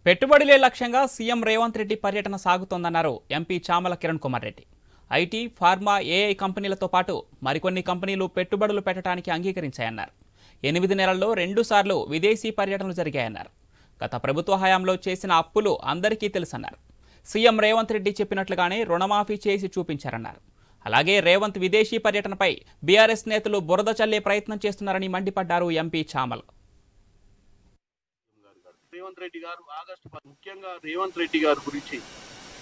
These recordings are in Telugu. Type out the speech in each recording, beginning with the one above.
పెట్టుబడులే లక్ష్యంగా సీఎం రేవంత్ రెడ్డి పర్యటన సాగుతోందన్నారు MP Chamala Kiran Kumar Reddy. IT, pharma, AI కంపెనీలతో పాటు మరికొన్ని కంపెనీలు పెట్టుబడులు పెట్టడానికి అంగీకరించాయన్నారు. 8 నెలల్లో 2 సార్లు విదేశీ పర్యటనలు జరిగాయన్నారు. గత ప్రభుత్వ హయాంలో చేసిన అప్పులు అందరికీ తెలుసన్నారు. సీఎం రేవంత్ రెడ్డి చెప్పినట్లుగానే రుణమాఫీ చేసి చూపించారన్నారు. అలాగే రేవంత్ విదేశీ పర్యటనపై బీఆర్ఎస్ నేతలు బురద చల్లే ప్రయత్నం చేస్తున్నారని మండిపడ్డారు ఎంపీ చామల్. రేవంత్ రెడ్డి గారు ముఖ్యంగా రేవంత్ రెడ్డి గారి గురించి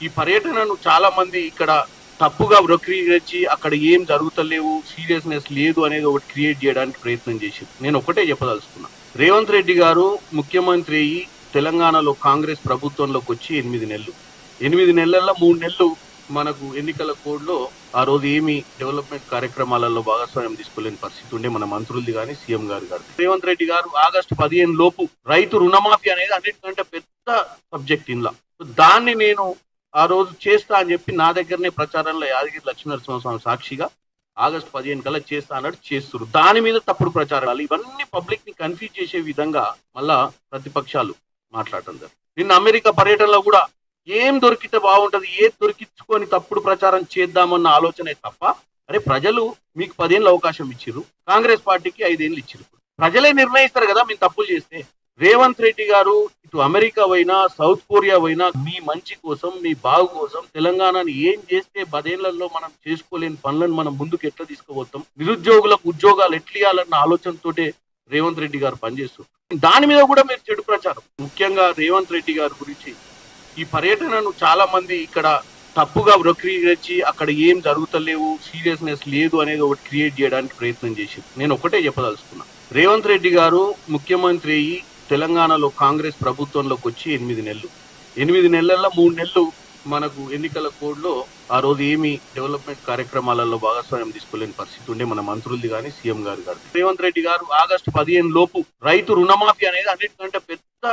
ఈ పర్యటనను చాలా మంది ఇక్కడ తప్పుగా వక్రీకరించి అక్కడ ఏం జరుగుతలేవు, సీరియస్నెస్ లేదు అనేది ఒకటి క్రియేట్ చేయడానికి ప్రయత్నం చేసింది. నేను ఒకటే చెప్పదలుచుకున్నా, రేవంత్ రెడ్డి గారు ముఖ్యమంత్రి అయ్యి తెలంగాణలో కాంగ్రెస్ ప్రభుత్వంలోకి వచ్చి 8 నెలలు, 8 నెలల్లో 3 నెలలు మనకు ఎన్నికల కోడ్లో ఆ రోజు ఏమి డెవలప్మెంట్ కార్యక్రమాలలో భాగస్వామ్యం తీసుకోలేని పరిస్థితి ఉండే మన మంత్రులది కానీ సీఎం గారు రేవంత్ రెడ్డి గారు ఆగస్టు 15 లోపు రైతు రుణమాఫీ అనేది అన్నిటికంటే పెద్ద సబ్జెక్ట్ ఇందులో. దాన్ని నేను ఆ రోజు చేస్తా అని చెప్పి నా దగ్గరనే ప్రచారంలో యాదగిరి లక్ష్మీనరసింహస్వామి సాక్షిగా ఆగస్టు 15 కల్లా చేస్తా అన్నట్టు చేస్తున్నారు. దాని మీద తప్పుడు ప్రచారాలు, ఇవన్నీ పబ్లిక్ ని కన్ఫ్యూజ్ చేసే విధంగా మళ్ళా ప్రతిపక్షాలు మాట్లాడటం జరిగింది. నిన్న అమెరికా పర్యటనలో కూడా ఏం దొరికితే బాగుంటది, ఏది దొరికించుకొని తప్పుడు ప్రచారం చేద్దామన్న ఆలోచనే తప్ప, అరే ప్రజలు మీకు 10 ఏళ్ళు అవకాశం ఇచ్చిర్రు, కాంగ్రెస్ పార్టీకి 5 ఏళ్ళు ఇచ్చిర్రు. ప్రజలే నిర్ణయిస్తారు కదా మేము తప్పులు చేస్తే. రేవంత్ రెడ్డి గారు ఇటు అమెరికా అయినా సౌత్ కొరియా అయినా మీ మంచి కోసం, మీ బాగు కోసం తెలంగాణని ఏం చేస్తే 10 ఏళ్లలో మనం చేసుకోలేని పనులను మనం ముందుకు ఎట్లా తీసుకుపోతాం, నిరుద్యోగులకు ఉద్యోగాలు ఎట్లియాలన్న ఆలోచనతోటే రేవంత్ రెడ్డి గారు పనిచేస్తారు. దాని మీద కూడా మీరు చెడు ప్రచారం. ముఖ్యంగా రేవంత్ రెడ్డి గారి గురించి ఈ పర్యటనను చాలా మంది ఇక్కడ తప్పుగా వక్రీకరించి అక్కడ ఏం జరుగుతలేవు, సీరియస్నెస్ లేదు అనేది ఒకటి క్రియేట్ చేయడానికి ప్రయత్నం చేసింది. నేను ఒకటే చెప్పదలుచుకున్నా, రేవంత్ రెడ్డి గారు ముఖ్యమంత్రి అయ్యి తెలంగాణలో కాంగ్రెస్ ప్రభుత్వంలోకి వచ్చి 8 నెలలు, 8 నెలల్లో 3 నెలలు మనకు ఎన్నికల కోడ్లో ఆ రోజు ఏమి డెవలప్మెంట్ కార్యక్రమాలలో భాగస్వామ్యం తీసుకోలేని పరిస్థితి ఉండే మన మంత్రులది కానీ సీఎం గారు రేవంత్ రెడ్డి గారు ఆగస్టు 15 లోపు రైతు రుణమాఫీ అనేది అన్నిటికంటే పెద్ద